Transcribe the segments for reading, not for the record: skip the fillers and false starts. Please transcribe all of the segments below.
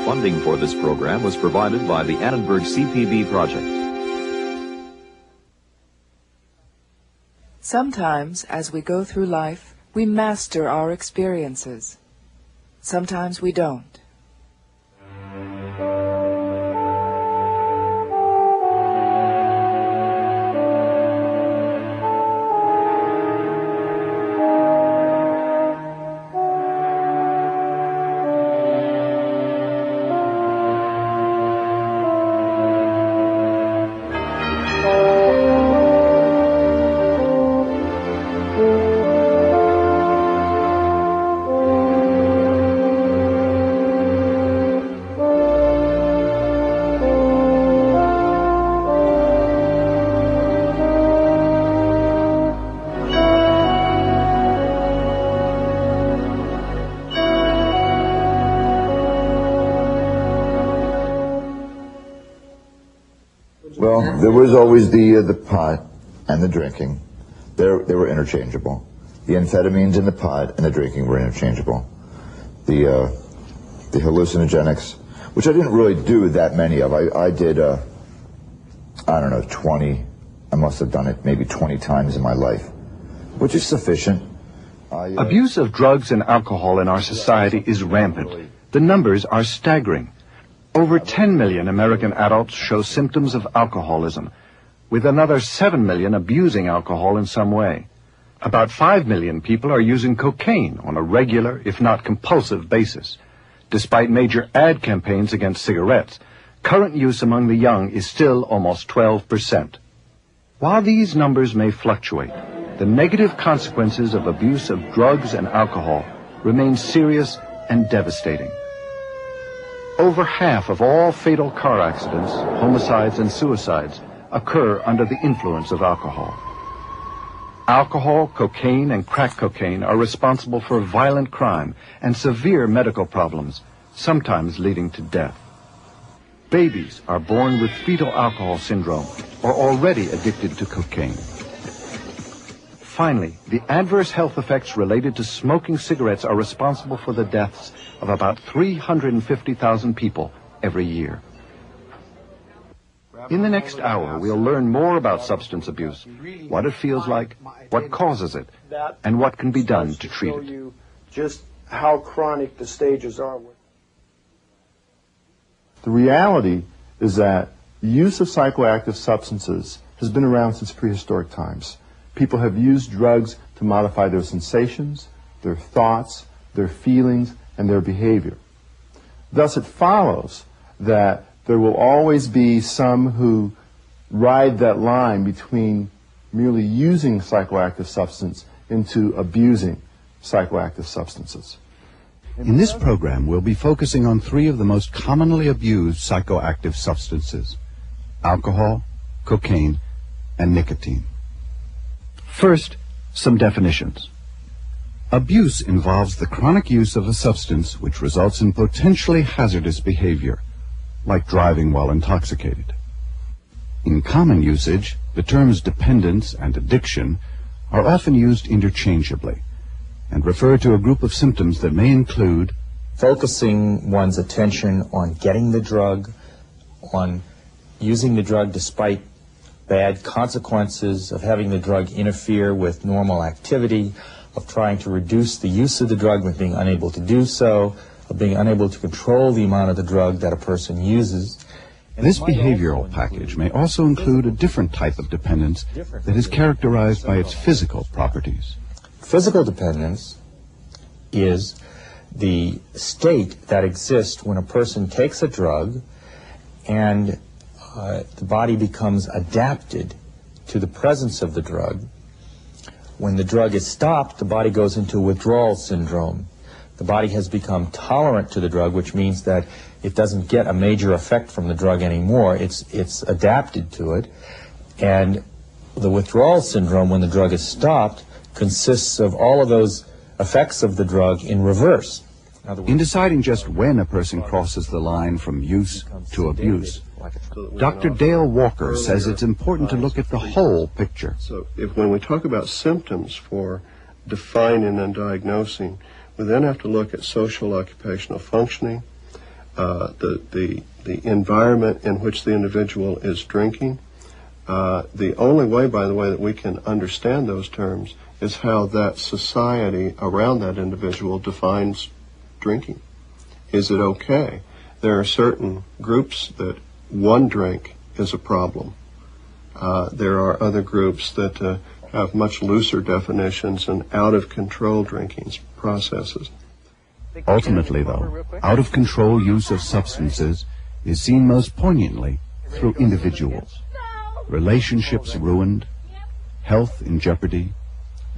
Funding for this program was provided by the Annenberg CPB project. Sometimes, as we go through life, we master our experiences. Sometimes we don't. Well, there was always the pot and the drinking. They were interchangeable. The amphetamines in the pot and the drinking were interchangeable. The hallucinogenics, which I didn't really do that many of. I did, I don't know, 20. I must have done it maybe 20 times in my life, which is sufficient. Abuse of drugs and alcohol in our society is rampant. The numbers are staggering. Over 10 million American adults show symptoms of alcoholism, with another 7 million abusing alcohol in some way. About 5 million people are using cocaine on a regular, if not compulsive, basis. Despite major ad campaigns against cigarettes, current use among the young is still almost 12%. While these numbers may fluctuate, the negative consequences of abuse of drugs and alcohol remain serious and devastating. Over half of all fatal car accidents, homicides, and suicides occur under the influence of alcohol. Alcohol, cocaine, and crack cocaine are responsible for violent crime and severe medical problems, sometimes leading to death. Babies are born with fetal alcohol syndrome or already addicted to cocaine. Finally, the adverse health effects related to smoking cigarettes are responsible for the deaths of about 350,000 people every year. In the next hour, we'll learn more about substance abuse, what it feels like, what causes it, and what can be done to treat it. Just how chronic the stages are. The reality is that the use of psychoactive substances has been around since prehistoric times. People have used drugs to modify their sensations, their thoughts, their feelings, and their behavior. Thus, it follows that there will always be some who ride that line between merely using psychoactive substance into abusing psychoactive substances. In this program, we'll be focusing on 3 of the most commonly abused psychoactive substances: alcohol, cocaine, and nicotine. First, some definitions. Abuse involves the chronic use of a substance which results in potentially hazardous behavior, like driving while intoxicated. In common usage, the terms dependence and addiction are often used interchangeably and refer to a group of symptoms that may include focusing one's attention on getting the drug, on using the drug despite bad consequences, of having the drug interfere with normal activity, of trying to reduce the use of the drug but being unable to do so, of being unable to control the amount of the drug that a person uses. This behavioral package may also include a different type of dependence that is characterized by its physical properties. Physical dependence is the state that exists when a person takes a drug and the body becomes adapted to the presence of the drug. When the drug is stopped, the body goes into withdrawal syndrome. The body has become tolerant to the drug, which means that it doesn't get a major effect from the drug anymore. It's adapted to it. And the withdrawal syndrome, when the drug is stopped, consists of all of those effects of the drug in reverse. In deciding just when a person crosses the line from use to abuse, Dr. Dale Walker says it's important to look at the whole picture. So when we talk about symptoms for defining and diagnosing, we then have to look at social occupational functioning, the environment in which the individual is drinking. The only way, by the way, that we can understand those terms is how that society around that individual defines drinking. Is it okay? There are certain groups that one drink is a problem. There are other groups that have much looser definitions and out-of-control drinking processes. Ultimately, though, out-of-control use of substances is seen most poignantly through individuals. Relationships ruined, health in jeopardy,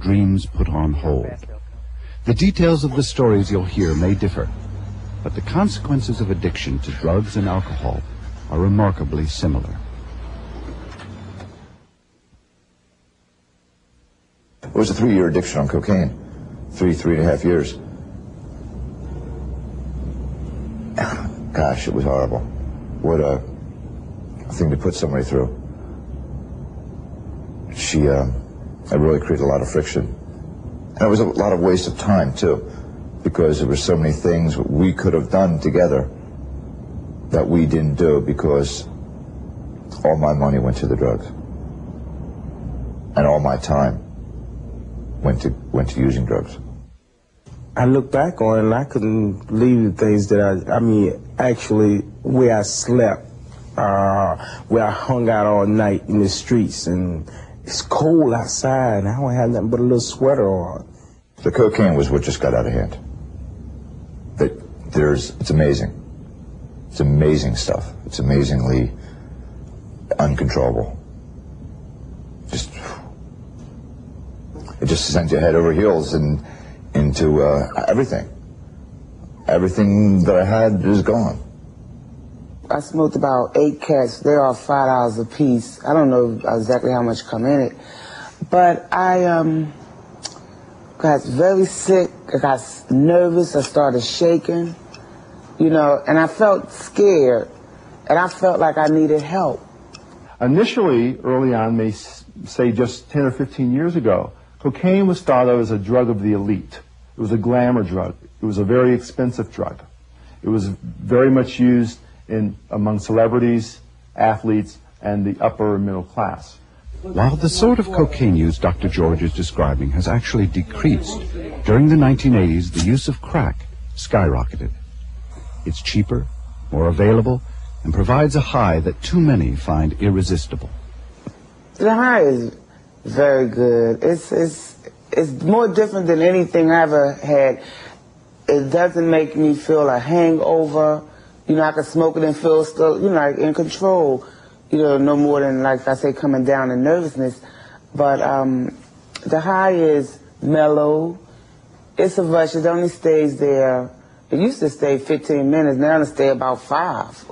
dreams put on hold. The details of the stories you'll hear may differ, but the consequences of addiction to drugs and alcohol are remarkably similar. It was a 3-year addiction on cocaine. 3.5 years. Gosh, it was horrible. What a thing to put somebody through. It really created a lot of friction. And it was a lot of waste of time, too, because there were so many things we could have done together that we didn't do because all my money went to the drugs. And all my time went to using drugs. I look back on it and I couldn't believe the things that I mean, actually, where I slept, where I hung out all night in the streets, and it's cold outside, and I don't have nothing but a little sweater on. The cocaine was what just got out of hand. It's amazing. It's amazing stuff. It's amazingly uncontrollable. It just sends you head over heels and into everything. Everything that I had is gone. I smoked about 8 cats. They are $5 a piece. I don't know exactly how much come in it, but I got very sick. I got nervous. I started shaking, and I felt scared, and I felt like I needed help. Initially, early on, say just 10 or 15 years ago, cocaine was thought of as a drug of the elite. It was a glamour drug. It was a very expensive drug. It was very much used among celebrities, athletes, and the upper and middle class. While the sort of cocaine use Dr. George is describing has actually decreased, during the 1980s, the use of crack skyrocketed. It's cheaper, more available, and provides a high that too many find irresistible. The high is very good. It's more different than anything I ever had. It doesn't make me feel a hangover. I can smoke it and feel still, like in control. No more than, like I say, coming down in nervousness. But the high is mellow. It's a rush. It only stays there. It used to stay 15 minutes. Now it stay about 5.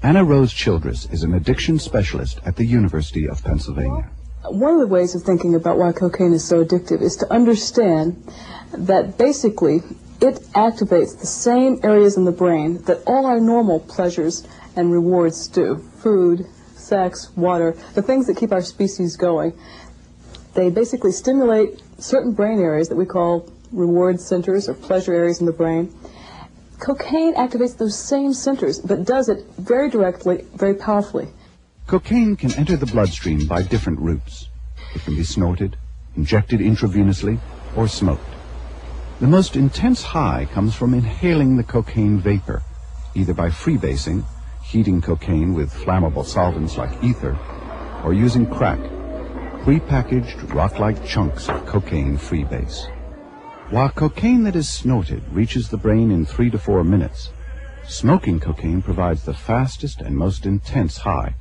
Anna Rose Childress is an addiction specialist at the University of Pennsylvania. One of the ways of thinking about why cocaine is so addictive is to understand that basically it activates the same areas in the brain that all our normal pleasures and rewards do. Food, sex, water, the things that keep our species going. They basically stimulate certain brain areas that we call reward centers or pleasure areas in the brain. Cocaine activates those same centers, but does it very directly, very powerfully. Cocaine can enter the bloodstream by different routes. It can be snorted, injected intravenously, or smoked. The most intense high comes from inhaling the cocaine vapor, either by freebasing, heating cocaine with flammable solvents like ether, or using crack, prepackaged rock-like chunks of cocaine freebase. While cocaine that is snorted reaches the brain in 3 to 4 minutes, smoking cocaine provides the fastest and most intense high.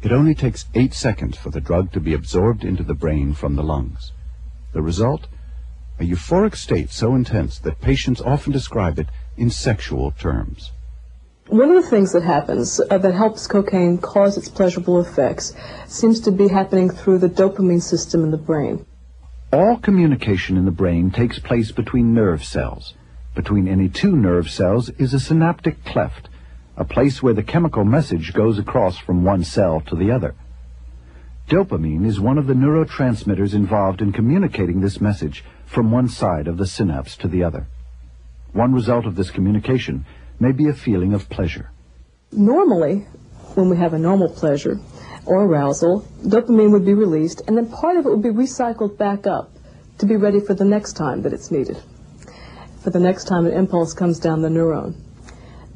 It only takes 8 seconds for the drug to be absorbed into the brain from the lungs. The result? A euphoric state so intense that patients often describe it in sexual terms. One of the things that happens that helps cocaine cause its pleasurable effects seems to be happening through the dopamine system in the brain. All communication in the brain takes place between nerve cells. Between any 2 nerve cells is a synaptic cleft, a place where the chemical message goes across from one cell to the other. Dopamine is one of the neurotransmitters involved in communicating this message from one side of the synapse to the other. One result of this communication may be a feeling of pleasure. Normally, when we have a normal pleasure or arousal, dopamine would be released, and then part of it would be recycled back up to be ready for the next time that it's needed, for the next time an impulse comes down the neuron.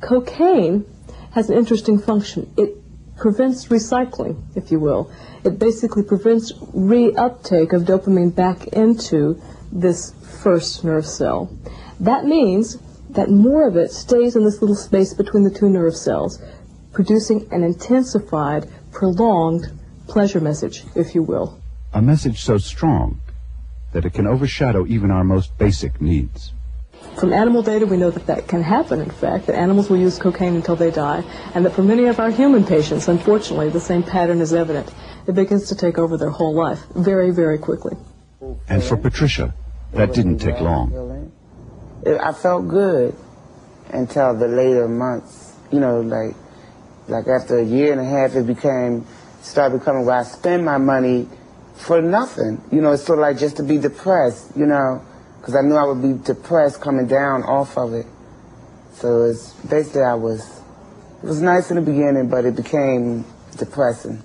Cocaine has an interesting function. It prevents recycling, if you will. It basically prevents reuptake of dopamine back into this first nerve cell. That means that more of it stays in this little space between the two nerve cells, producing an intensified, prolonged pleasure message, if you will. A message so strong that it can overshadow even our most basic needs. From animal data, we know that that can happen, in fact, that animals will use cocaine until they die, and that for many of our human patients, unfortunately, the same pattern is evident. It begins to take over their whole life very, very quickly. And for Patricia, that didn't take long. I felt good until the later months, you know, like after a year and a half, it started becoming where I spend my money for nothing. You know, it's sort of like just to be depressed, you know, because I knew I would be depressed coming down off of it. So it's basically it was nice in the beginning, but it became depressing.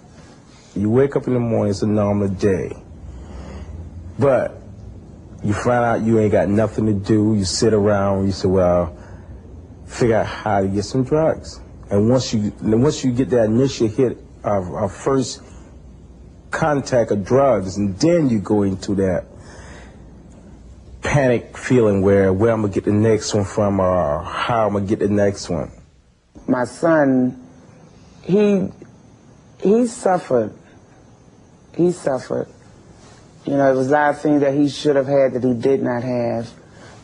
You wake up in the morning, it's a normal day. But you find out you ain't got nothing to do, you sit around, you say, well, figure out how to get some drugs. And once you get that initial hit of first contact of drugs, and then you go into that panic feeling where I'm going to get the next one from, or how I'm going to get the next one. My son, he suffered. He suffered. You know, it was a lot of things that he should have had that he did not have.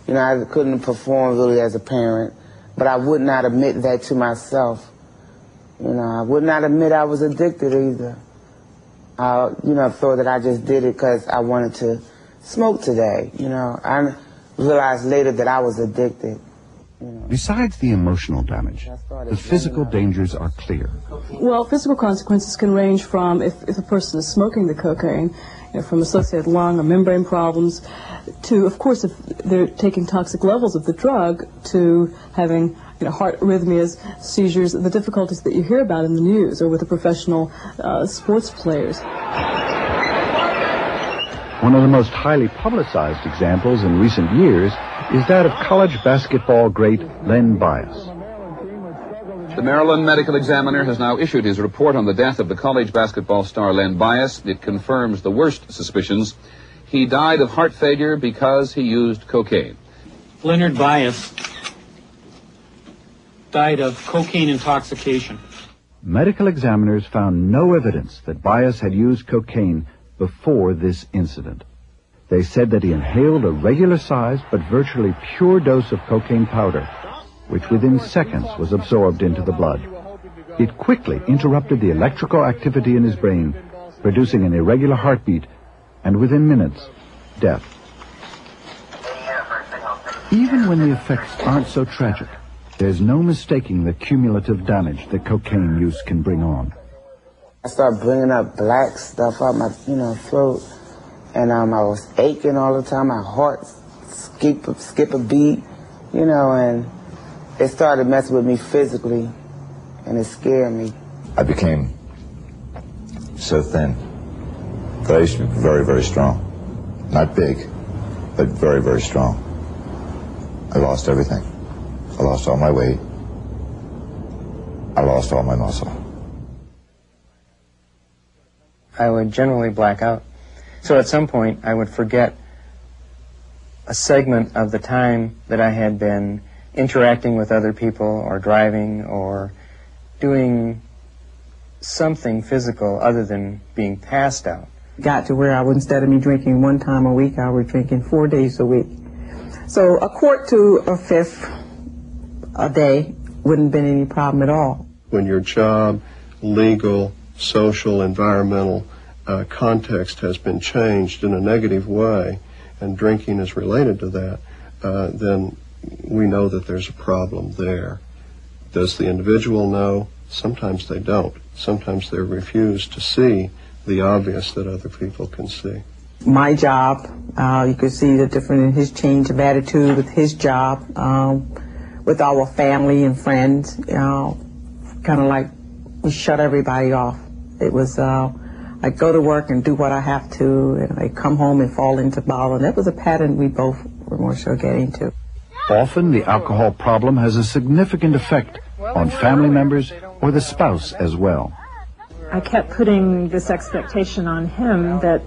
You know, I couldn't perform really as a parent, but I would not admit that to myself. You know, I would not admit I was addicted either. I, you know, thought that I just did it because I wanted to smoke today. You know, I realized later that I was addicted. You know. Besides the emotional damage, the physical dangers are clear. Well, physical consequences can range from, if a person is smoking the cocaine, you know, from associated lung or membrane problems, to, of course, if they're taking toxic levels of the drug, to having, you know, heart arrhythmias, seizures, the difficulties that you hear about in the news or with the professional sports players. One of the most highly publicized examples in recent years is that of college basketball great Len Bias. The Maryland Medical Examiner has now issued his report on the death of the college basketball star Len Bias. It confirms the worst suspicions. He died of heart failure because he used cocaine. Leonard Bias died of cocaine intoxication. Medical examiners found no evidence that Bias had used cocaine before this incident. They said that he inhaled a regular-sized but virtually pure dose of cocaine powder, which within seconds was absorbed into the blood. It quickly interrupted the electrical activity in his brain, producing an irregular heartbeat, and within minutes, death. Even when the effects aren't so tragic, there's no mistaking the cumulative damage that cocaine use can bring on. I started bringing up black stuff up my, throat, and I was aching all the time. My heart skip a beat, and it started messing with me physically, and it scared me. I became so thin that I used to be very, very strong. Not big, but very, very strong. I lost everything. I lost all my weight. I lost all my muscle. I would generally black out. So at some point, I would forget a segment of the time that I had been interacting with other people or driving or doing something physical other than being passed out. Got to where I would, instead of me drinking one time a week, I was drinking 4 days a week. So a quart to a fifth a day wouldn't have been any problem at all. When your job, legal, social, environmental context has been changed in a negative way, and drinking is related to that, then we know that there's a problem there. Does the individual know? Sometimes they don't. Sometimes they're refused to see the obvious that other people can see. My job, you could see the difference in his change of attitude with his job, with our family and friends. Kind of like we shut everybody off. It was I go to work and do what I have to, and I come home and fall into bottle. And that was a pattern we both were more so getting to. Often the alcohol problem has a significant effect on family members or the spouse as well. I kept putting this expectation on him that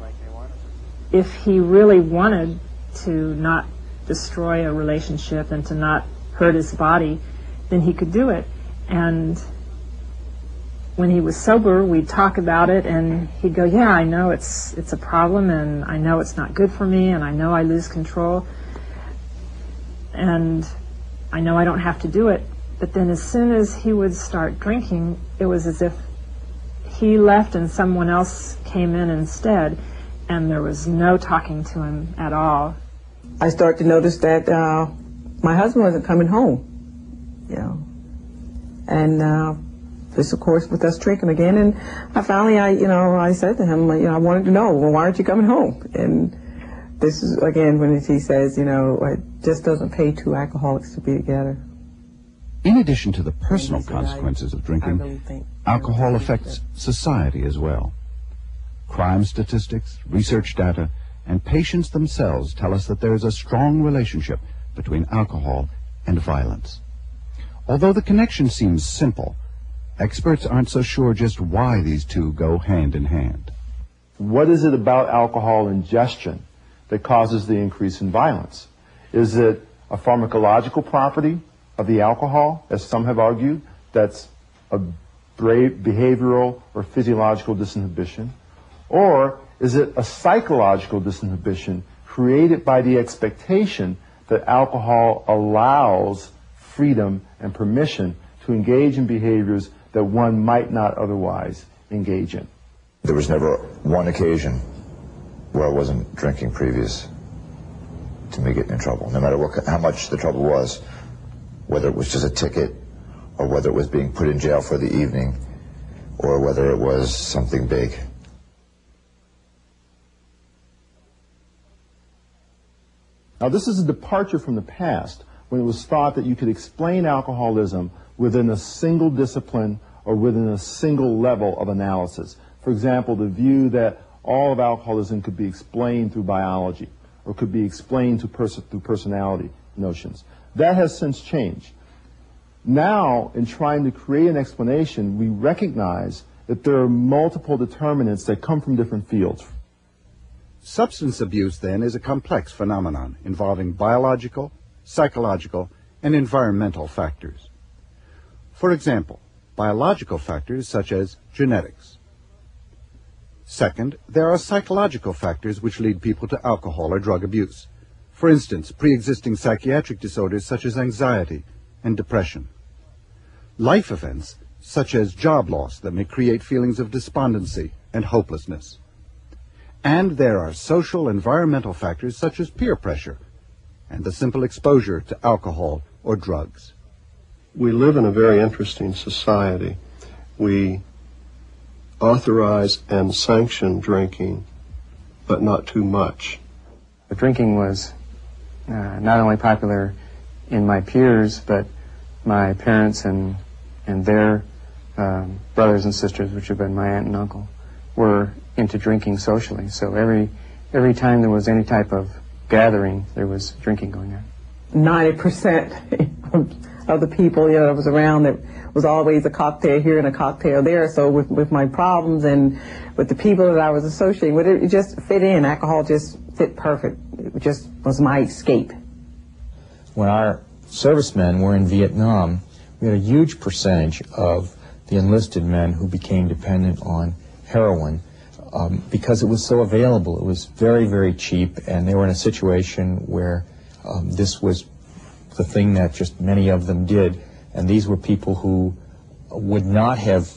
if he really wanted to not destroy a relationship and to not hurt his body, then he could do it. And when he was sober, we'd talk about it, and he'd go, yeah, I know it's a problem, and I know it's not good for me, and I know I lose control, and I know I don't have to do it. But then as soon as he would start drinking, it was as if he left and someone else came in instead, and there was no talking to him at all. I started to notice that my husband wasn't coming home, and this, of course, with us drinking again. And I said to him, I wanted to know, well, why aren't you coming home? And this is, again, when he says, it just doesn't pay two alcoholics to be together. In addition to the personal consequences of drinking, alcohol affects society as well. Crime statistics, research data, and patients themselves tell us that there is a strong relationship between alcohol and violence. Although the connection seems simple, experts aren't so sure just why these two go hand in hand. What is it about alcohol ingestion that causes the increase in violence? Is it a pharmacological property of the alcohol, as some have argued, that's a behavioral or physiological disinhibition? Or is it a psychological disinhibition created by the expectation that alcohol allows freedom and permission to engage in behaviors that one might not otherwise engage in? There was never one occasion where I wasn't drinking previous to me getting in trouble, no matter how much the trouble was, whether it was just a ticket or whether it was being put in jail for the evening or whether it was something big. Now, this is a departure from the past when it was thought that you could explain alcoholism within a single discipline or within a single level of analysis. For example, the view that all of alcoholism could be explained through biology or could be explained through personality notions. That has since changed. Now, in trying to create an explanation, we recognize that there are multiple determinants that come from different fields. Substance abuse, then, is a complex phenomenon involving biological, psychological, and environmental factors. For example, biological factors such as genetics. Second, there are psychological factors which lead people to alcohol or drug abuse. For instance, pre-existing psychiatric disorders such as anxiety and depression. Life events such as job loss that may create feelings of despondency and hopelessness. And there are social environmental factors such as peer pressure and the simple exposure to alcohol or drugs. We live in a very interesting society. We authorize and sanction drinking, but not too much. The drinking was not only popular in my peers, but my parents and their brothers and sisters, which have been my aunt and uncle, were into drinking socially. So every time there was any type of gathering, there was drinking going on. 90% of the people that was around, there was always a cocktail here and a cocktail there. So with my problems and with the people that I was associating with, it just fit in. Alcohol just fit perfect. It just was my escape. When our servicemen were in Vietnam, we had a huge percentage of the enlisted men who became dependent on heroin because it was so available. It was very, very cheap, and they were in a situation where this was the thing that just many of them did, and these were people who would not have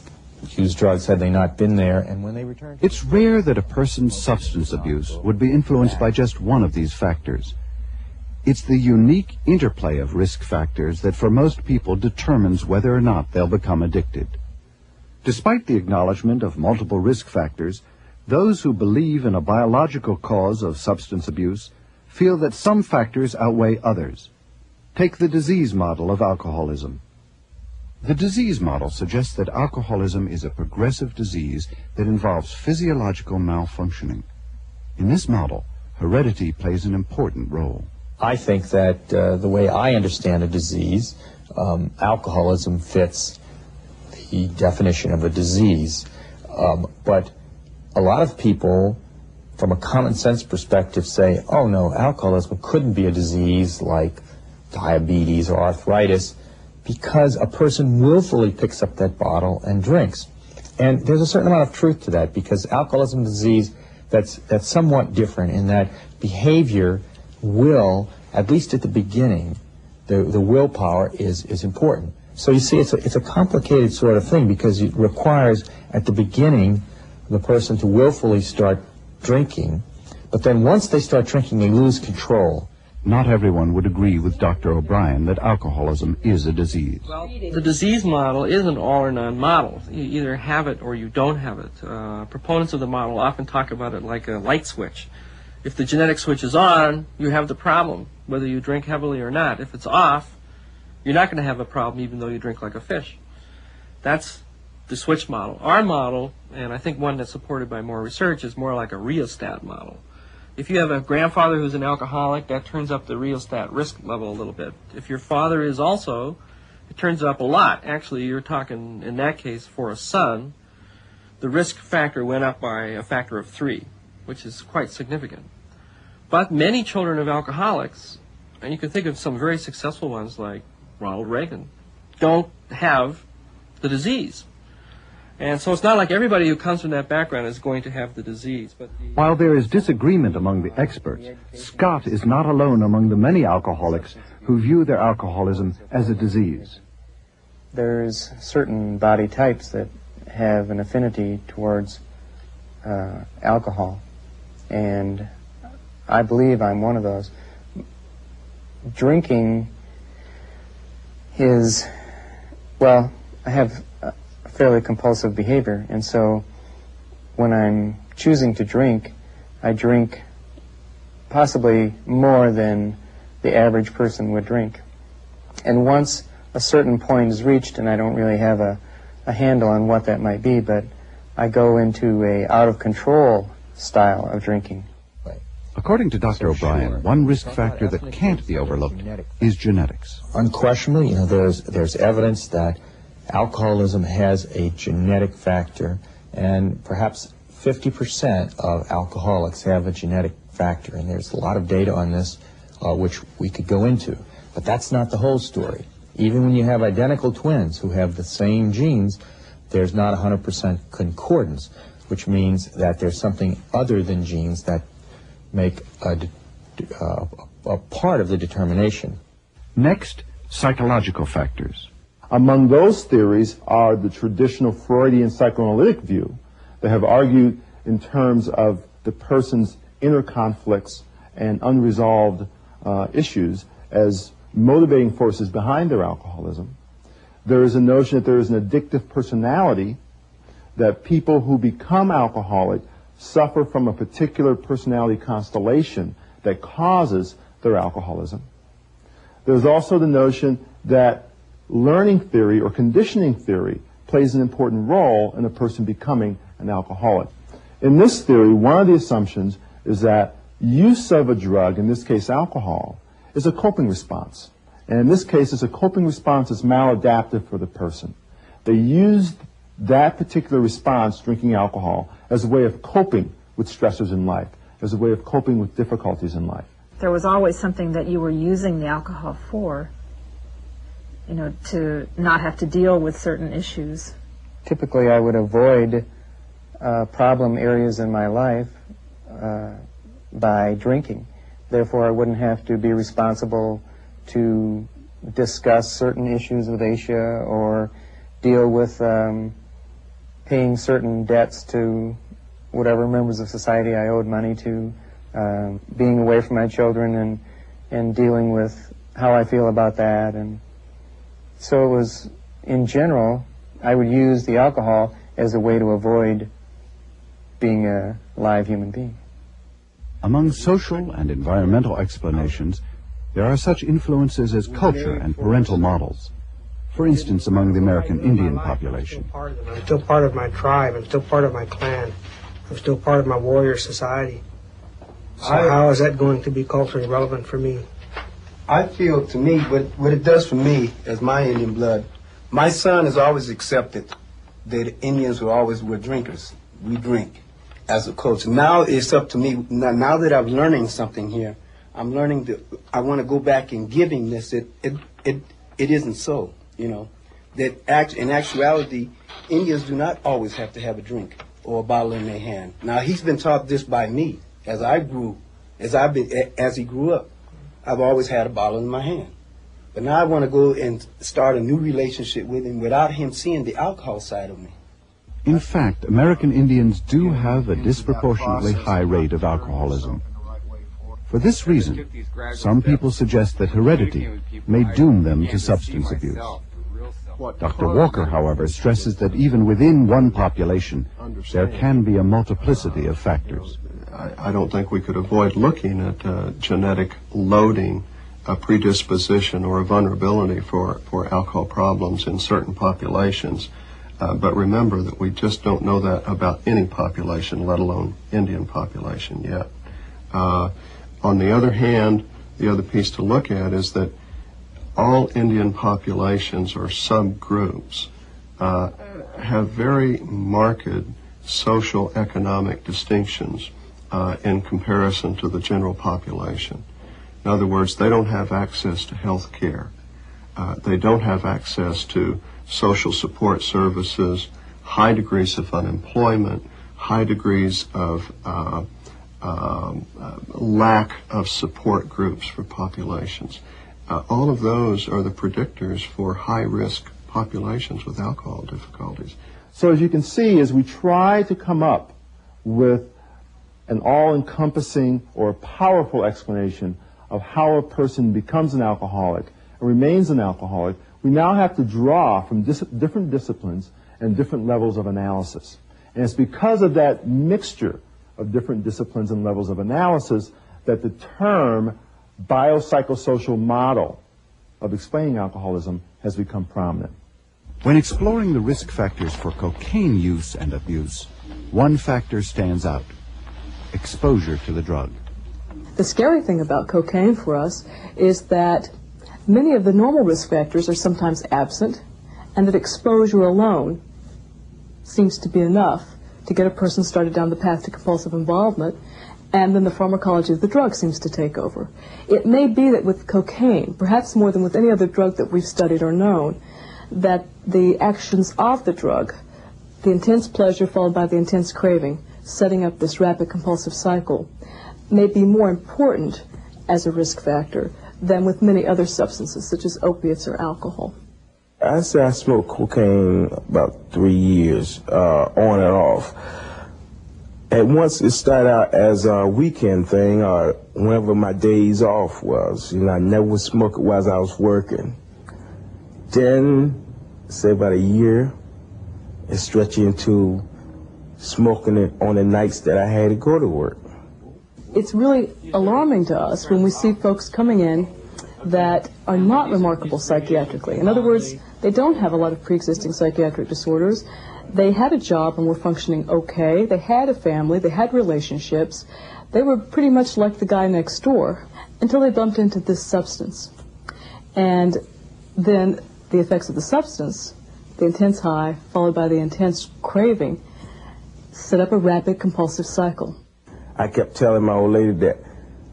used drugs had they not been there, and when they returned... It's rare that a person's substance abuse would be influenced by just one of these factors. It's the unique interplay of risk factors that for most people determines whether or not they'll become addicted. Despite the acknowledgement of multiple risk factors, Those who believe in a biological cause of substance abuse feel that some factors outweigh others. Take the disease model of alcoholism. The disease model suggests that alcoholism is a progressive disease that involves physiological malfunctioning. In this model, heredity plays an important role. I think that the way I understand a disease, alcoholism fits the definition of a disease. But a lot of people, from a common sense perspective, say, oh no, alcoholism couldn't be a disease like diabetes or arthritis, because a person willfully picks up that bottle and drinks. And there's a certain amount of truth to that, because alcoholism is a disease that's somewhat different in that behavior will, at least at the beginning, the willpower is important. So you see, it's a complicated sort of thing, because it requires at the beginning the person to willfully start drinking, but then once they start drinking, they lose control. Not everyone would agree with Dr. O'Brien that alcoholism is a disease. Well, the disease model is an all or none model. You either have it or you don't have it. Proponents of the model often talk about it like a light switch. If the genetic switch is on, you have the problem, whether you drink heavily or not. If it's off, you're not going to have a problem even though you drink like a fish. That's the switch model. Our model, and I think one that's supported by more research, is more like a rheostat model. If you have a grandfather who's an alcoholic, that turns up the rheostat risk level a little bit. If your father is also, it turns up a lot. Actually, you're talking, in that case, for a son, the risk factor went up by a factor of 3, which is quite significant. But many children of alcoholics, and you can think of some very successful ones like Ronald Reagan, don't have the disease. And so it's not like everybody who comes from that background is going to have the disease. But While there is disagreement among the experts, Scott is not alone among the many alcoholics who view their alcoholism as a disease. There's certain body types that have an affinity towards alcohol, and I believe I'm one of those. Drinking is, well, I have fairly compulsive behavior, and so when I'm choosing to drink, I drink possibly more than the average person would drink. And once a certain point is reached, and I don't really have a handle on what that might be, but I go into a out-of-control style of drinking. According to Dr. O'Brien, one risk factor that can't be overlooked is genetics. Unquestionably, there's evidence that alcoholism has a genetic factor, and perhaps 50% of alcoholics have a genetic factor, and there's a lot of data on this which we could go into. But that's not the whole story. Even when you have identical twins who have the same genes, there's not 100% concordance, which means that there's something other than genes that make a part of the determination. Next, psychological factors. Among those theories are the traditional Freudian psychoanalytic view. They have argued in terms of the person's inner conflicts and unresolved issues as motivating forces behind their alcoholism. There is a notion that there is an addictive personality, that people who become alcoholic suffer from a particular personality constellation that causes their alcoholism. There's also the notion that learning theory or conditioning theory plays an important role in a person becoming an alcoholic. In this theory, one of the assumptions is that use of a drug, in this case alcohol, is a coping response. And in this case, it's a coping response that's maladaptive for the person. They use that particular response, drinking alcohol, as a way of coping with stressors in life, as a way of coping with difficulties in life. There was always something that you were using the alcohol for, to not have to deal with certain issues. Typically, I would avoid problem areas in my life by drinking. Therefore, I wouldn't have to be responsible to discuss certain issues with Asia or deal with paying certain debts to whatever members of society I owed money to, being away from my children and dealing with how I feel about that. And so it was, in general, I would use the alcohol as a way to avoid being a live human being. Among social and environmental explanations, there are such influences as culture and parental models. For instance, among the American Indian population. I'm still part of my tribe. I'm still part of my clan. I'm still part of my warrior society. So how is that going to be culturally relevant for me? I feel, to me, what it does for me as my Indian blood, my son has always accepted that Indians were drinkers. We drink as a culture. Now it's up to me. Now that I'm learning something here, I'm learning that I want to go back and giving this. It isn't so, you know. That in actuality, Indians do not always have to have a drink or a bottle in their hand. Now he's been taught this by me as he grew up. I've always had a bottle in my hand. But now I want to go and start a new relationship with him without him seeing the alcohol side of me. In fact, American Indians do have a disproportionately high rate of alcoholism. For this reason, some people suggest that heredity may doom them to substance abuse. Dr. Walker, however, stresses that even within one population, there can be a multiplicity of factors. I don't think we could avoid looking at genetic loading, a predisposition or a vulnerability for alcohol problems in certain populations. But remember that we just don't know that about any population, let alone Indian population yet. On the other hand, the other piece to look at is that all Indian populations or subgroups have very marked social economic distinctions in comparison to the general population. In other words, they don't have access to health care. They don't have access to social support services, high degrees of unemployment, high degrees of lack of support groups for populations. All of those are the predictors for high-risk populations with alcohol difficulties. So as you can see, as we try to come up with an all-encompassing or powerful explanation of how a person becomes an alcoholic and remains an alcoholic, we now have to draw from different disciplines and different levels of analysis. And it's because of that mixture of different disciplines and levels of analysis that the term biopsychosocial model of explaining alcoholism has become prominent. When exploring the risk factors for cocaine use and abuse, one factor stands out: exposure to the drug. The scary thing about cocaine for us is that many of the normal risk factors are sometimes absent, and that exposure alone seems to be enough to get a person started down the path to compulsive involvement, and then the pharmacology of the drug seems to take over. It may be that with cocaine, perhaps more than with any other drug that we've studied or known, that the actions of the drug, the intense pleasure followed by the intense craving, setting up this rapid compulsive cycle, may be more important as a risk factor than with many other substances, such as opiates or alcohol. I say I smoked cocaine about 3 years, on and off. And once it started out as a weekend thing, or whenever my days off was. You know, I never would smoke it while I was working. Then, say about a year, it stretched into smoking it on the nights that I had to go to work. It's really alarming to us when we see folks coming in that are not remarkable psychiatrically. In other words, they don't have a lot of pre-existing psychiatric disorders. They had a job and were functioning okay. They had a family. They had relationships. They were pretty much like the guy next door until they bumped into this substance. And then the effects of the substance, the intense high followed by the intense craving, set up a rapid compulsive cycle. I kept telling my old lady that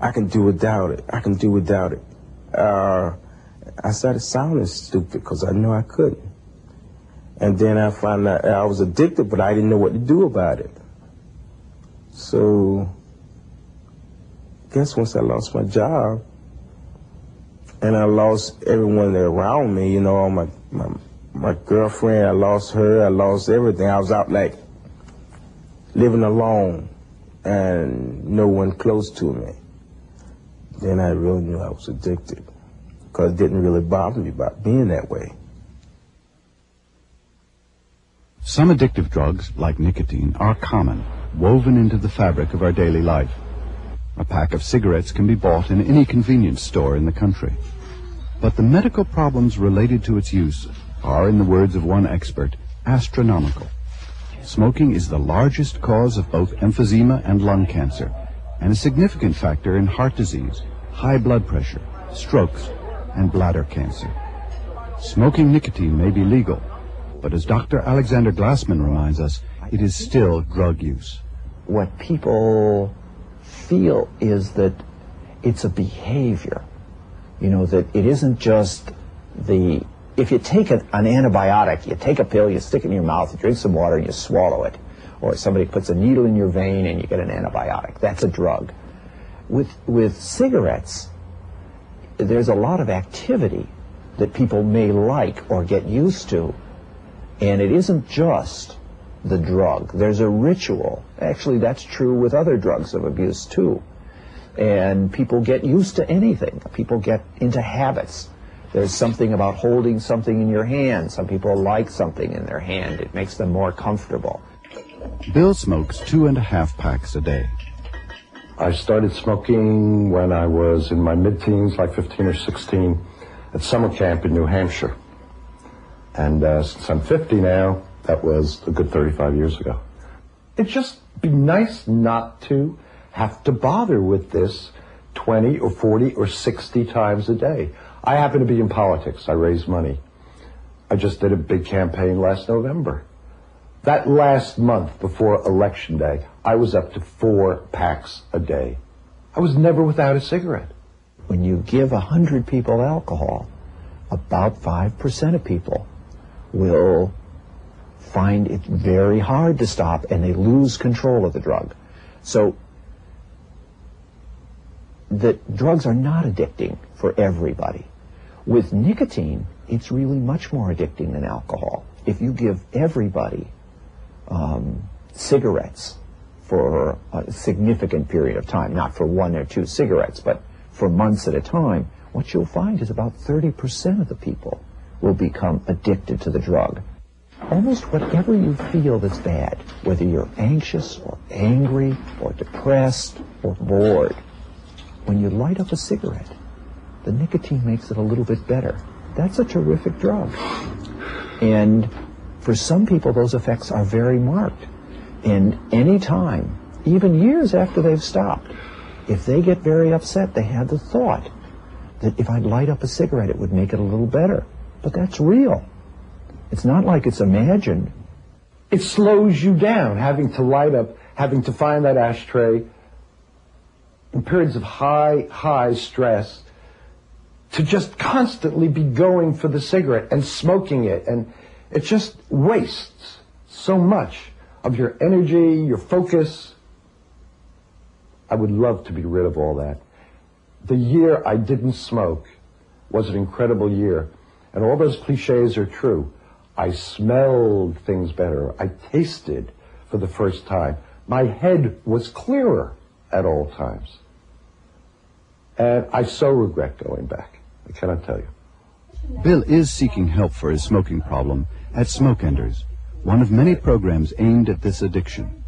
I can do without it. I can do without it. I started sounding stupid because I knew I couldn't. And then I found out I was addicted, but I didn't know what to do about it. So, I guess once I lost my job, and I lost everyone around me, you know, my girlfriend, I lost her, I lost everything. I was out like living alone and no one close to me. Then I really knew I was addicted, because it didn't really bother me about being that way. Some addictive drugs, like nicotine, are common, woven into the fabric of our daily life. A pack of cigarettes can be bought in any convenience store in the country. But the medical problems related to its use are, in the words of one expert, astronomical. Smoking is the largest cause of both emphysema and lung cancer, and a significant factor in heart disease, high blood pressure, strokes, and bladder cancer. Smoking nicotine may be legal, but as Dr. Alexander Glassman reminds us, it is still drug use. What people feel is that it's a behavior, that it isn't just if you take an antibiotic, you take a pill, you stick it in your mouth, you drink some water, and you swallow it. Or somebody puts a needle in your vein and you get an antibiotic. That's a drug. With cigarettes, there's a lot of activity that people may like or get used to. And it isn't just the drug. There's a ritual. Actually, that's true with other drugs of abuse, too. And people get used to anything. People get into habits. There's something about holding something in your hand. Some people like something in their hand. It makes them more comfortable. Bill smokes 2.5 packs a day. I started smoking when I was in my mid-teens, like 15 or 16, at summer camp in New Hampshire. And since I'm 50 now, that was a good 35 years ago. It'd just be nice not to have to bother with this 20 or 40 or 60 times a day. I happen to be in politics. I raise money. I just did a big campaign last November. That last month before Election Day, I was up to 4 packs a day. I was never without a cigarette. When you give 100 people alcohol, about 5% of people will find it very hard to stop, and they lose control of the drug. So the drugs are not addicting for everybody. With nicotine, it's really much more addicting than alcohol. If you give everybody cigarettes for a significant period of time, not for 1 or 2 cigarettes, but for months at a time, what you'll find is about 30% of the people will become addicted to the drug. Almost whatever you feel that's bad, whether you're anxious or angry or depressed or bored, when you light up a cigarette, the nicotine makes it a little bit better. That's a terrific drug. And for some people, those effects are very marked. And any time, even years after they've stopped, if they get very upset, they have the thought that if I'd light up a cigarette, it would make it a little better. But that's real. It's not like it's imagined. It slows you down, having to light up, having to find that ashtray in periods of high stress, to just constantly be going for the cigarette and smoking it. And it just wastes so much of your energy, your focus. I would love to be rid of all that. The year I didn't smoke was an incredible year. And all those cliches are true. I smelled things better. I tasted for the first time. My head was clearer at all times. And I so regret going back. I cannot tell you. Bill is seeking help for his smoking problem at Smoke Enders, one of many programs aimed at this addiction.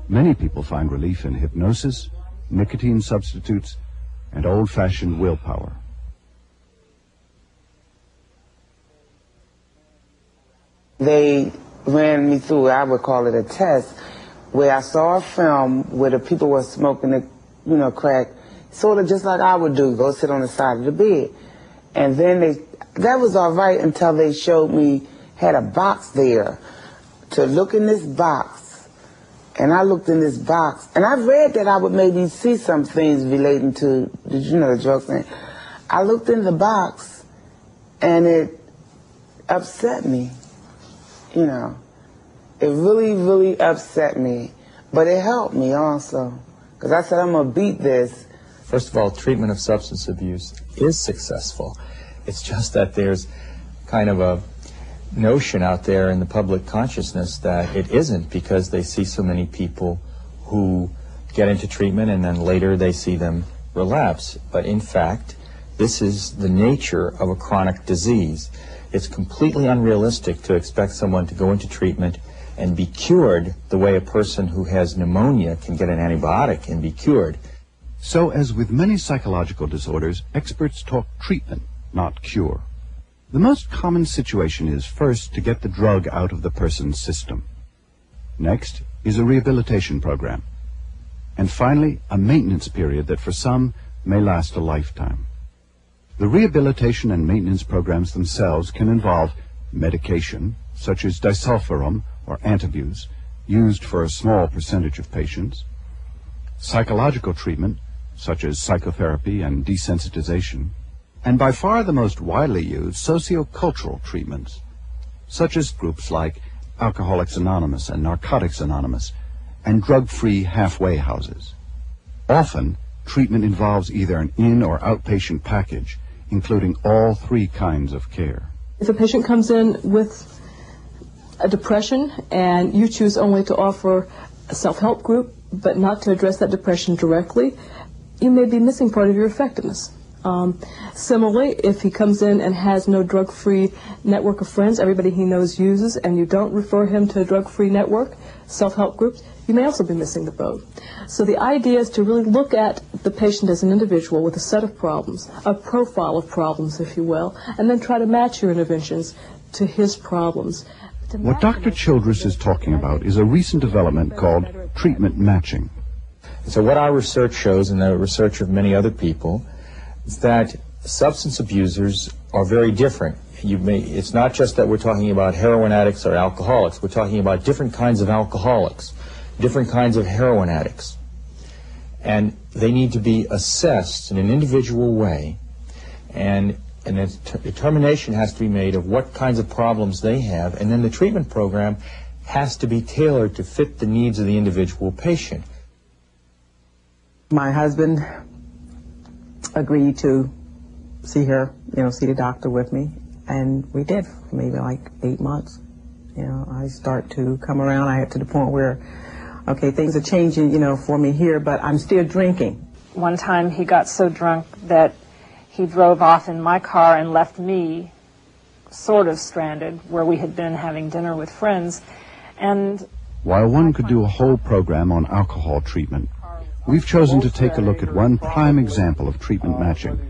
Many people find relief in hypnosis, nicotine substitutes, and old-fashioned willpower. They ran me through, I would call it a test, where I saw a film where the people were smoking the, crack, sort of just like I would do, go sit on the side of the bed. And then that was all right until they showed me, had a box there, to look in this box. And I looked in this box, and I read that I would maybe see some things relating to, the drug thing. I looked in the box, and it upset me. It really, really upset me. But it helped me also. Because I said, I'm going to beat this. First of all, treatment of substance abuse is successful. It's just that there's kind of a notion out there in the public consciousness that it isn't, because they see so many people who get into treatment and then later they see them relapse. But in fact, this is the nature of a chronic disease. It's completely unrealistic to expect someone to go into treatment and be cured the way a person who has pneumonia can get an antibiotic and be cured. So, as with many psychological disorders, experts talk treatment, not cure. The most common situation is first to get the drug out of the person's system. Next is a rehabilitation program. And finally, a maintenance period that for some may last a lifetime. The rehabilitation and maintenance programs themselves can involve medication, such as disulfiram or antabuse, used for a small percentage of patients, psychological treatment, such as psychotherapy and desensitization, and by far the most widely used, sociocultural treatments, such as groups like Alcoholics Anonymous and Narcotics Anonymous, and drug-free halfway houses. Often, treatment involves either an in- or outpatient package, including all three kinds of care. If a patient comes in with a depression and you choose only to offer a self-help group, but not to address that depression directly, you may be missing part of your effectiveness. Similarly, if he comes in and has no drug-free network of friends, everybody he knows uses, and you don't refer him to a drug-free network, self-help groups, you may also be missing the boat. So the idea is to really look at the patient as an individual with a set of problems, a profile of problems, if you will, and then try to match your interventions to his problems. What Dr. Childress is talking about is a recent development called treatment matching. So what our research shows, and the research of many other people, is that substance abusers are very different. It's not just that we're talking about heroin addicts or alcoholics. We're talking about different kinds of alcoholics, different kinds of heroin addicts. And they need to be assessed in an individual way, and a determination has to be made of what kinds of problems they have, and then the treatment program has to be tailored to fit the needs of the individual patient. My husband agreed to see her, see the doctor with me, and we did for maybe like 8 months. I start to come around. I had to the point where, okay, things are changing, for me here, but I'm still drinking. One time he got so drunk that he drove off in my car and left me sort of stranded where we had been having dinner with friends. And while one could do a whole program on alcohol treatment, we've chosen to take a look at one prime example of treatment matching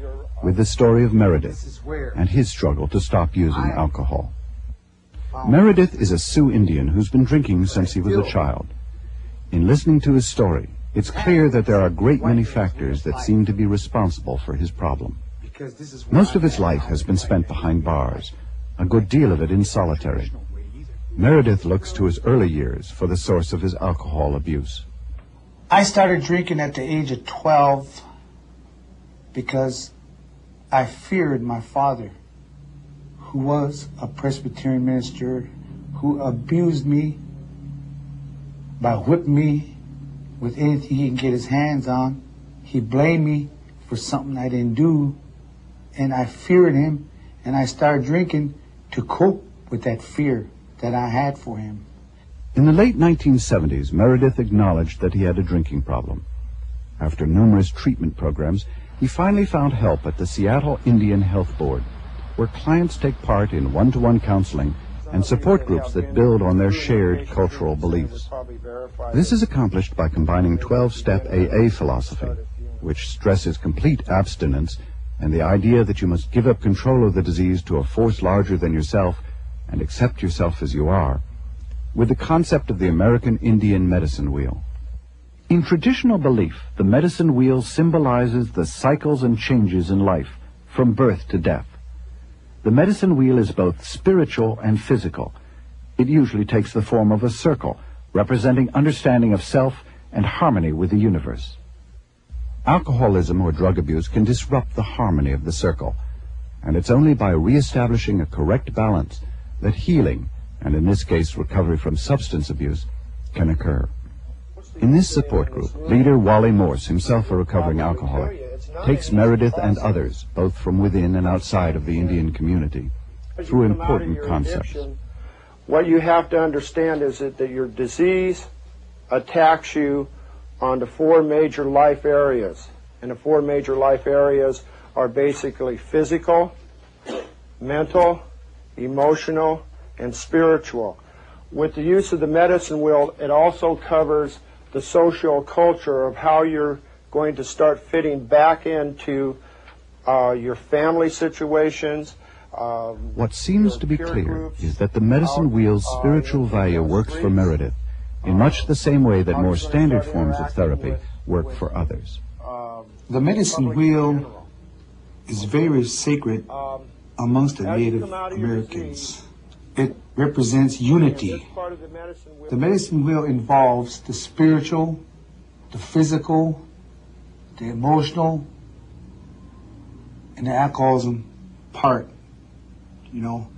with the story of Meredith and his struggle to stop using alcohol. Meredith is a Sioux Indian who's been drinking since he was a child. In listening to his story, it's clear that there are a great many factors that seem to be responsible for his problem. Most of his life has been spent behind bars, a good deal of it in solitary. Meredith looks to his early years for the source of his alcohol abuse. I started drinking at the age of 12 because I feared my father, who was a Presbyterian minister, who abused me by whipping me with anything he can get his hands on. He blamed me for something I didn't do, and I feared him, and I started drinking to cope with that fear that I had for him. In the late 1970s, Meredith acknowledged that he had a drinking problem. After numerous treatment programs, he finally found help at the Seattle Indian Health Board, where clients take part in one-to-one counseling and support groups that build on their shared cultural beliefs. This is accomplished by combining 12-step AA philosophy, which stresses complete abstinence and the idea that you must give up control of the disease to a force larger than yourself and accept yourself as you are, with the concept of the American Indian medicine wheel. In traditional belief, the medicine wheel symbolizes the cycles and changes in life, from birth to death. The medicine wheel is both spiritual and physical. It usually takes the form of a circle, representing understanding of self and harmony with the universe. Alcoholism or drug abuse can disrupt the harmony of the circle, and it's only by reestablishing a correct balance that healing, and in this case recovery from substance abuse, can occur. In this support group, leader Wally Morse, himself a recovering alcoholic, takes Meredith and others, both from within and outside of the Indian community, through important concepts. What you have to understand is that your disease attacks you on the four major life areas. And the four major life areas are basically physical, mental, emotional, and spiritual. with the use of the medicine wheel, it also covers the social culture of how you're going to start fitting back into your family situations. What seems to be clear is that the medicine wheel's spiritual value works for Meredith in much the same way that more standard forms of therapy work for others. The medicine wheel is very sacred amongst the Native Americans. It represents unity. The medicine wheel involves the spiritual, the physical, the emotional, and the alcoholism part, you know,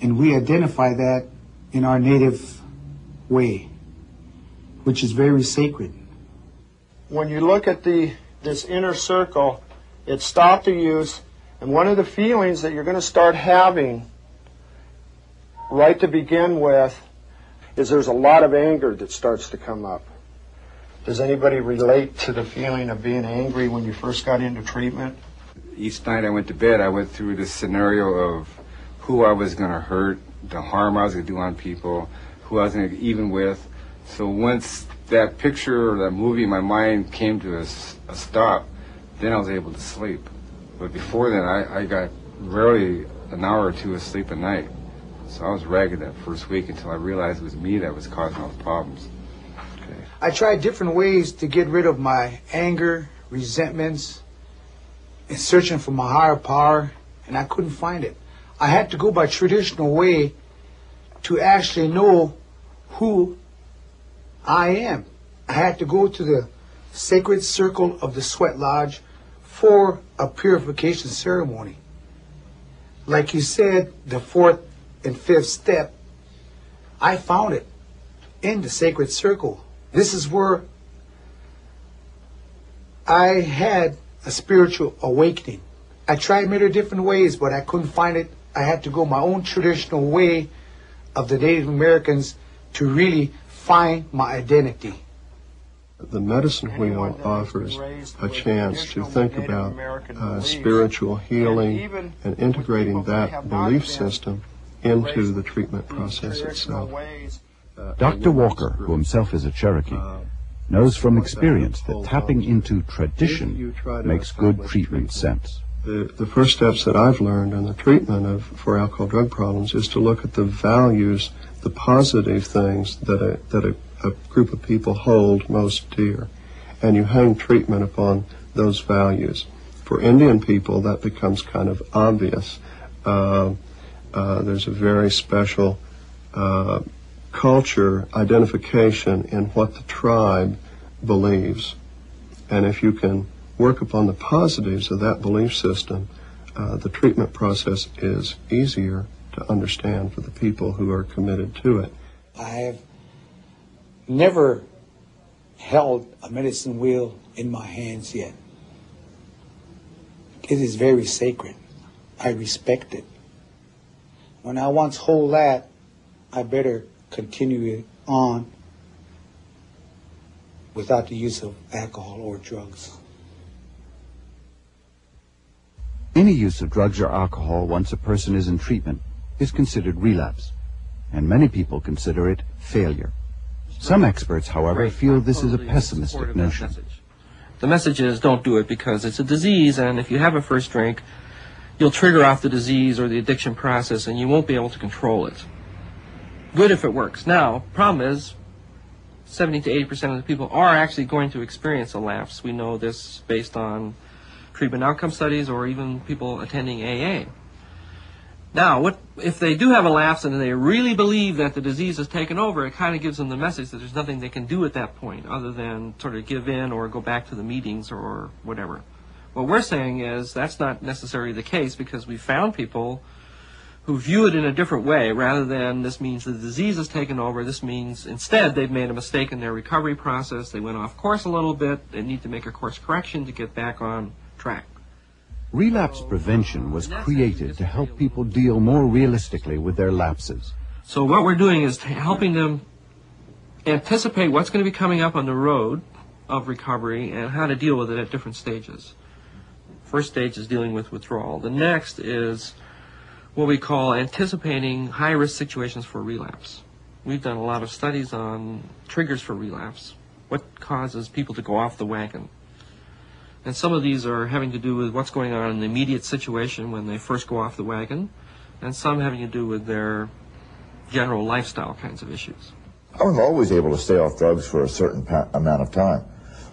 and we identify that in our native way, which is very sacred. When you look at this inner circle, it stopped the use, and one of the feelings that you're going to start having right to begin with is there's a lot of anger that starts to come up. Does anybody relate to the feeling of being angry when you first got into treatment? Each night I went to bed, I went through this scenario of who I was going to hurt, the harm I was going to do on people, who I was going to even with. So once that picture or that movie in my mind came to a stop, then I was able to sleep. But before then, I got rarely an hour or two of sleep a night. So I was ragged that first week until I realized it was me that was causing all the problems. I tried different ways to get rid of my anger, resentments, and searching for my higher power, and I couldn't find it. I had to go by traditional way to actually know who I am. I had to go to the sacred circle of the sweat lodge for a purification ceremony. Like you said, the fourth and fifth step, I found it in the sacred circle. This is where I had a spiritual awakening. I tried many different ways, but I couldn't find it. I had to go my own traditional way of the Native Americans to really find my identity. The medicine wheel offers a chance to think about spiritual healing and integrating that belief system into the treatment process itself. Dr. Walker, who himself is a Cherokee, knows from experience that tapping into tradition makes good treatment sense. The first steps that I've learned in the treatment for alcohol drug problems is to look at the values, the positive things that a group of people hold most dear, and you hang treatment upon those values. For Indian people, that becomes kind of obvious. There's a very special culture identification in what the tribe believes, and if you can work upon the positives of that belief system, the treatment process is easier to understand for the people who are committed to it. I have never held a medicine wheel in my hands yet. It is very sacred. I respect it. When I once hold that, I better continue it on without the use of alcohol or drugs. Any use of drugs or alcohol once a person is in treatment is considered relapse, and many people consider it failure. Some experts, however, feel this is a pessimistic notion. The message is don't do it because it's a disease, and if you have a first drink, you'll trigger off the disease or the addiction process and you won't be able to control it. Good if it works. Now, problem is 70 to 80% of the people are actually going to experience a lapse. We know this based on treatment outcome studies or even people attending AA. Now, what if they do have a lapse and they really believe that the disease has taken over, it kind of gives them the message that there's nothing they can do at that point other than sort of give in or go back to the meetings or whatever. What we're saying is that's not necessarily the case because we found people who view it in a different way. Rather than this means the disease has taken over, this means instead they've made a mistake in their recovery process, they went off course a little bit, they need to make a course correction to get back on track. Relapse prevention was created to help people deal more realistically with their lapses. So what we're doing is helping them anticipate what's going to be coming up on the road of recovery and how to deal with it at different stages. First stage is dealing with withdrawal. The next is what we call anticipating high-risk situations for relapse. we've done a lot of studies on triggers for relapse. What causes people to go off the wagon? And some of these are having to do with what's going on in the immediate situation when they first go off the wagon, and some having to do with their general lifestyle kinds of issues. I was always able to stay off drugs for a certain amount of time.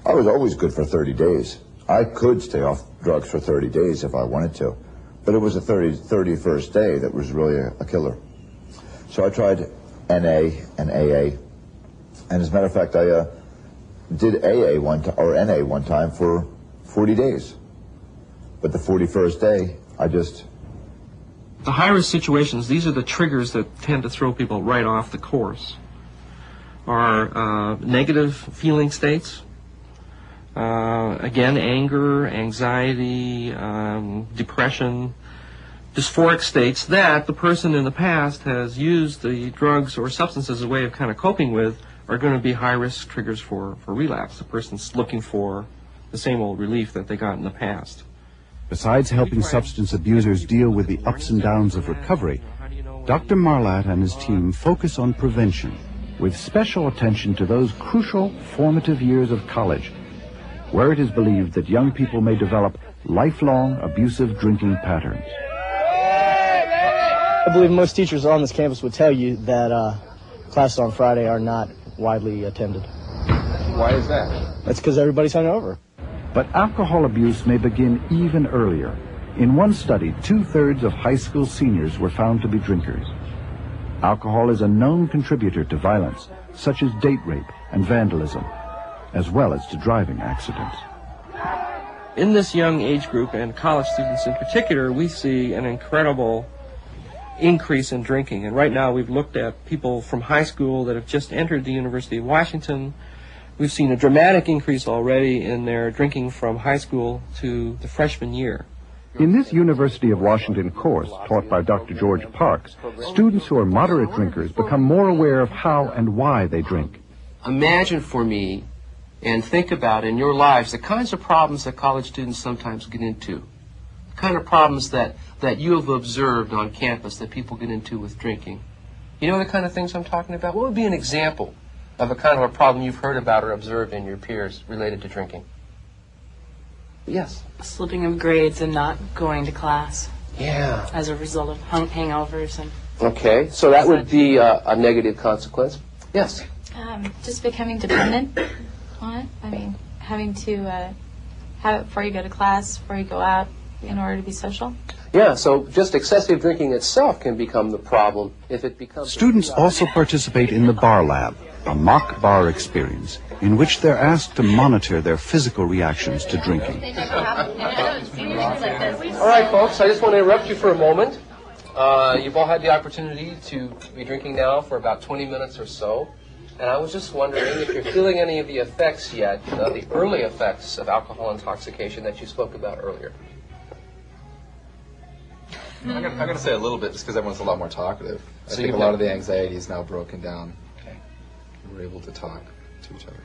I was always good for 30 days. I could stay off drugs for 30 days if I wanted to, but it was the 31st day that was really a killer. So I tried NA and AA, and as a matter of fact, I did AA NA one time for 40 days. But the 41st day, The high-risk situations, these are the triggers that tend to throw people right off the course, are negative feeling states, again, anger, anxiety, depression, dysphoric states that the person in the past has used the drugs or substances as a way of kind of coping with, are going to be high-risk triggers for relapse. The person's looking for the same old relief that they got in the past. Besides helping substance abusers deal with the ups and downs of recovery, Dr. Marlatt and his team focus on prevention, with special attention to those crucial formative years of college, where it is believed that young people may develop lifelong abusive drinking patterns. I believe most teachers on this campus would tell you that classes on Friday are not widely attended. Why is that? That's because everybody's hungover. But alcohol abuse may begin even earlier. In one study, 2/3 of high school seniors were found to be drinkers. Alcohol is a known contributor to violence, such as date rape and vandalism, as well as to driving accidents. In this young age group, and college students in particular, we see an incredible increase in drinking. And right now we've looked at people from high school that have just entered the University of Washington. We've seen a dramatic increase already in their drinking from high school to the freshman year. In this University of Washington course, taught by Dr. George Parks, students who are moderate drinkers become more aware of how and why they drink. Imagine for me and think about in your lives the kinds of problems that college students sometimes get into, the kind of problems that you have observed on campus that people get into with drinking. You know the kind of things I'm talking about? What would be an example of a kind of a problem you've heard about or observed in your peers related to drinking? Yes. Slipping of grades and not going to class. Yeah. As a result of hangovers and. Okay, so that would be a negative consequence. Yes. Just becoming dependent on it. I mean, having to have it before you go to class, before you go out, in order to be social. Yeah, so just excessive drinking itself can become the problem if it becomes... Students also participate in the bar lab, a mock bar experience in which they're asked to monitor their physical reactions to drinking. All right, folks, I just want to interrupt you for a moment. You've all had the opportunity to be drinking now for about 20 minutes or so. And I was just wondering if you're feeling any of the effects yet, the early effects of alcohol intoxication that you spoke about earlier. I'm going to say a little bit just because everyone's a lot more talkative. I So think you a lot of the anxiety is now broken down. Okay. We're able to talk to each other.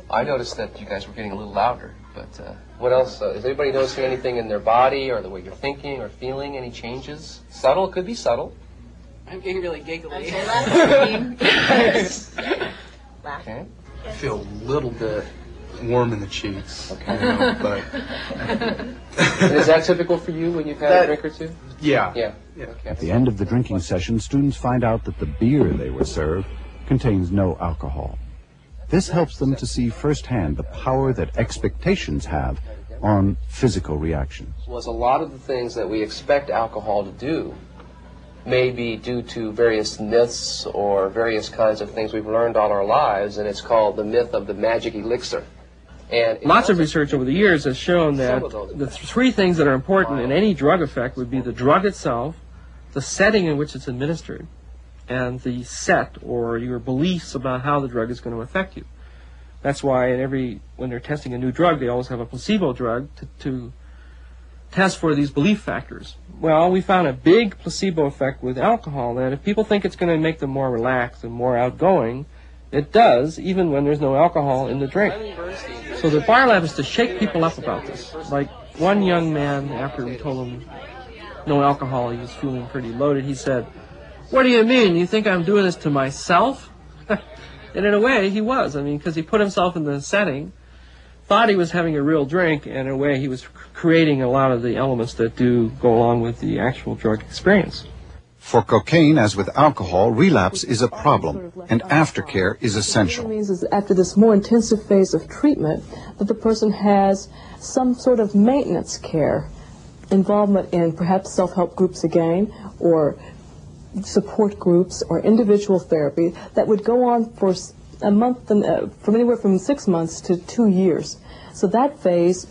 I noticed that you guys were getting a little louder, but what else? Is anybody noticing anything in their body or the way you're thinking or feeling? Any changes? Subtle? It could be subtle. I'm getting really giggly. Okay. I feel a little bit warm in the cheeks. Okay. But And is that typical for you when you've had a drink or two? Yeah. Yeah. Okay. At the end of the drinking session, students find out that the beer they were served contains no alcohol. This helps them to see firsthand the power that expectations have on physical reactions. Was a lot of the things that we expect alcohol to do may be due to various myths or various kinds of things we've learned all our lives, and it's called the myth of the magic elixir. And lots of research over the years has shown that the three things that are important in any drug effect would be the drug itself, the setting in which it's administered, and the set or your beliefs about how the drug is going to affect you. That's why when they're testing a new drug, they always have a placebo drug to test for these belief factors. Well, we found a big placebo effect with alcohol, that if people think it's going to make them more relaxed and more outgoing, it does, even when there's no alcohol in the drink. So the bar lab is to shake people up about this. Like one young man, after we told him no alcohol, he was feeling pretty loaded, he said, what do you mean? You think I'm doing this to myself? And in a way, he was. I mean, because he put himself in the setting, thought he was having a real drink, and in a way he was creating a lot of the elements that do go along with the actual drug experience. For cocaine, as with alcohol, relapse is a problem, and aftercare is essential. What it means is that after this more intensive phase of treatment, that the person has some sort of maintenance care, involvement in perhaps self-help groups again, or support groups, or individual therapy that would go on for a month, from anywhere from 6 months to 2 years. So that phase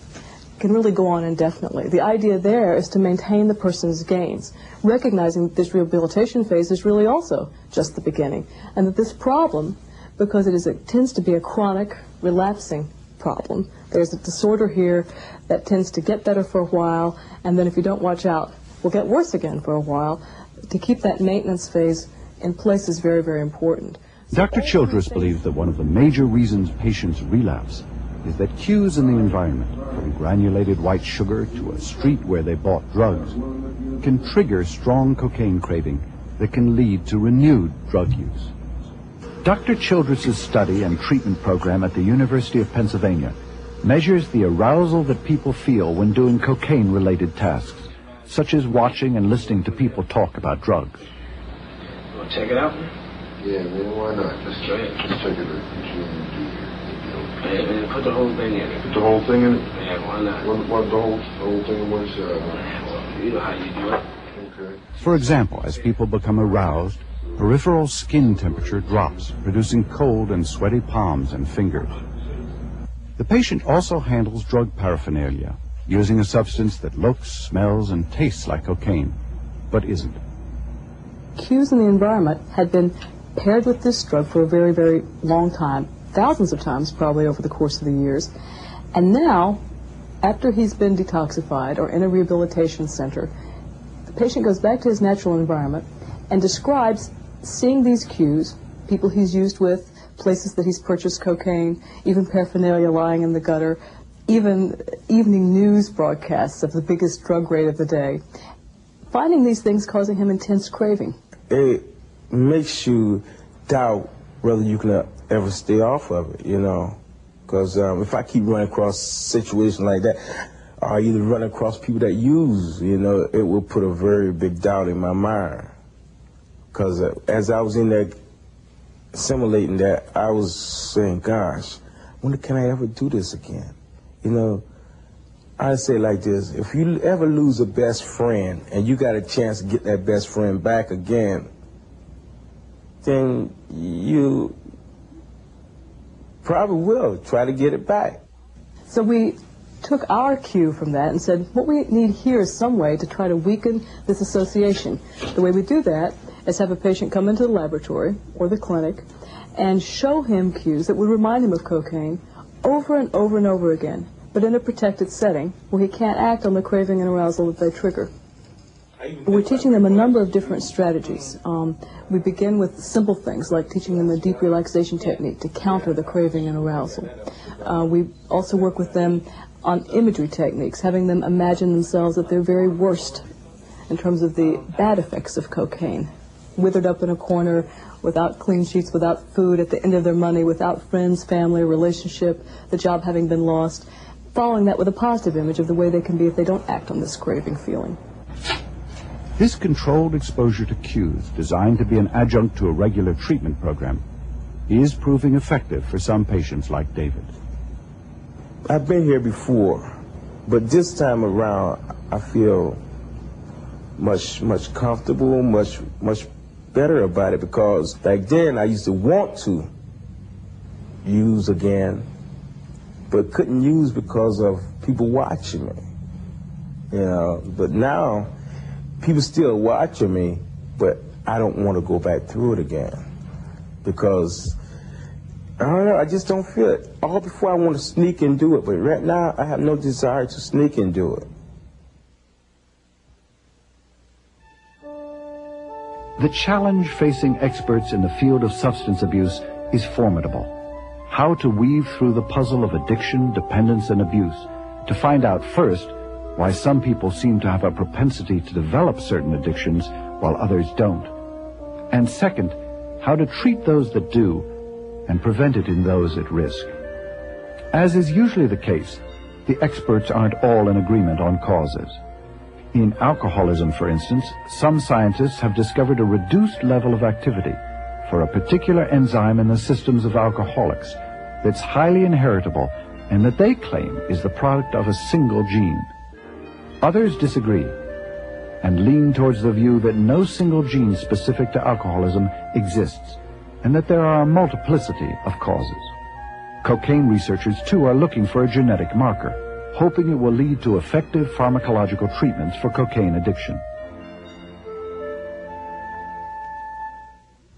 can really go on indefinitely. The idea there is to maintain the person's gains, recognizing that this rehabilitation phase is really also just the beginning, and that this problem, because it tends to be a chronic, relapsing problem, there's a disorder here that tends to get better for a while, and then if you don't watch out, will get worse again for a while. To keep that maintenance phase in place is very, very important. Dr. Childress believes that one of the major reasons patients relapse is that cues in the environment, from granulated white sugar to a street where they bought drugs, can trigger strong cocaine craving that can lead to renewed drug use. Dr. Childress's study and treatment program at the University of Pennsylvania measures the arousal that people feel when doing cocaine-related tasks, such as watching and listening to people talk about drugs. You want to check it out? Yeah, man, why not? Let's try it. Let's check it out. Hey, man, put the whole thing in it. Put the whole thing in it? Yeah, why not? What the whole thing in one shot? Well, you know how you do it. Okay. For example, as people become aroused, peripheral skin temperature drops, producing cold and sweaty palms and fingers. The patient also handles drug paraphernalia, using a substance that looks, smells, and tastes like cocaine, but isn't. Cues in the environment had been paired with this drug for a very, very long time, thousands of times probably over the course of the years. And now, after he's been detoxified or in a rehabilitation center, the patient goes back to his natural environment and describes seeing these cues, people he's used with, places that he's purchased cocaine, even paraphernalia lying in the gutter, even evening news broadcasts of the biggest drug rate of the day, finding these things causing him intense craving. It makes you doubt whether you can ever stay off of it, you know. Because if I keep running across situations like that, or either run across people that use, you know, it will put a very big doubt in my mind. Because as I was in there assimilating that, I was saying, gosh, when can I ever do this again? You know, I say it like this: if you ever lose a best friend and you got a chance to get that best friend back again, then you probably will try to get it back. So we took our cue from that and said, what we need here is some way to try to weaken this association. The way we do that is have a patient come into the laboratory or the clinic and show him cues that would remind him of cocaine over and over and over again, but in a protected setting where he can't act on the craving and arousal that they trigger. We're teaching them a number of different strategies. We begin with simple things like teaching them a deep relaxation technique to counter the craving and arousal. We also work with them on imagery techniques, having them imagine themselves at their very worst in terms of the bad effects of cocaine. Withered up in a corner, without clean sheets, without food, at the end of their money, without friends, family, relationship, the job having been lost, following that with a positive image of the way they can be if they don't act on this craving feeling. This controlled exposure to cues, designed to be an adjunct to a regular treatment program, is proving effective for some patients like David. I've been here before, but this time around I feel much comfortable, much better about it, because back then I used to want to use again, but couldn't use because of people watching me. You know, but now people still watching me, but I don't want to go back through it again because I don't know, I just don't feel it. All before I want to sneak and do it, but right now I have no desire to sneak and do it. The challenge facing experts in the field of substance abuse is formidable. How to weave through the puzzle of addiction, dependence, and abuse to find out first why some people seem to have a propensity to develop certain addictions while others don't, and second, how to treat those that do and prevent it in those at risk. As is usually the case, the experts aren't all in agreement on causes. In alcoholism, for instance, some scientists have discovered a reduced level of activity for a particular enzyme in the systems of alcoholics that's highly inheritable and that they claim is the product of a single gene. Others disagree and lean towards the view that no single gene specific to alcoholism exists and that there are a multiplicity of causes. Cocaine researchers, too, are looking for a genetic marker, hoping it will lead to effective pharmacological treatments for cocaine addiction.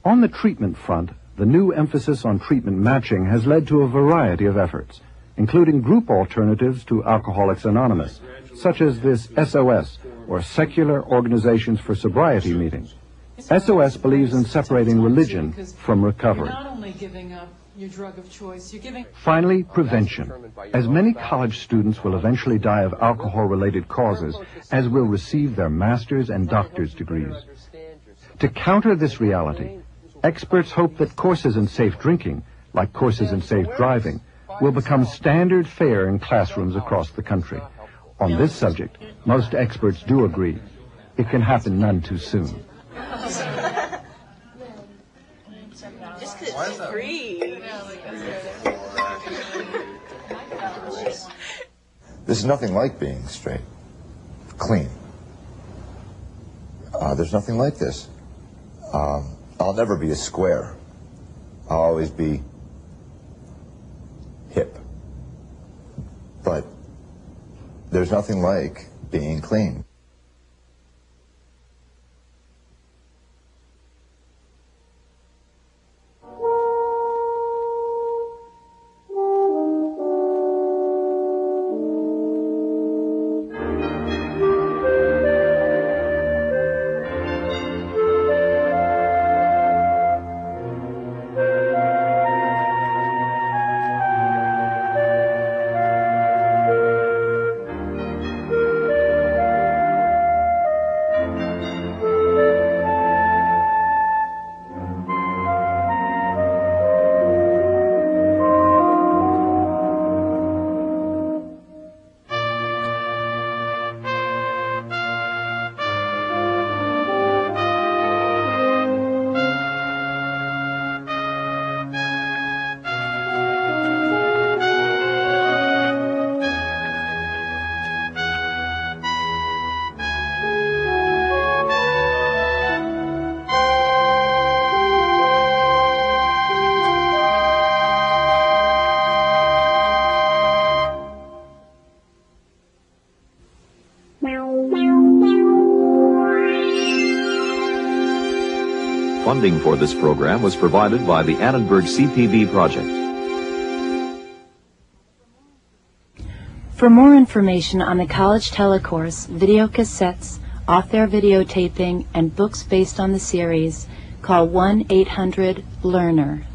On the treatment front, the new emphasis on treatment matching has led to a variety of efforts, including group alternatives to Alcoholics Anonymous, such as this SOS, or Secular Organizations for Sobriety meeting. SOS believes in separating religion from recovery. You're not only giving up your drug of choice, you're giving... Finally, prevention. As many college students will eventually die of alcohol-related causes, as will receive their master's and doctor's degrees. To counter this reality, experts hope that courses in safe drinking, like courses in safe driving, will become standard fare in classrooms across the country. On this subject, most experts do agree. It can happen none too soon. Just because it's free. This is nothing like being straight, clean. There's nothing like this. I'll never be a square. I'll always be hip. But there's nothing like being clean. Funding for this program was provided by the Annenberg CPB Project. For more information on the College Telecourse, video cassettes, off-air videotaping, and books based on the series, call 1-800-LEARNER.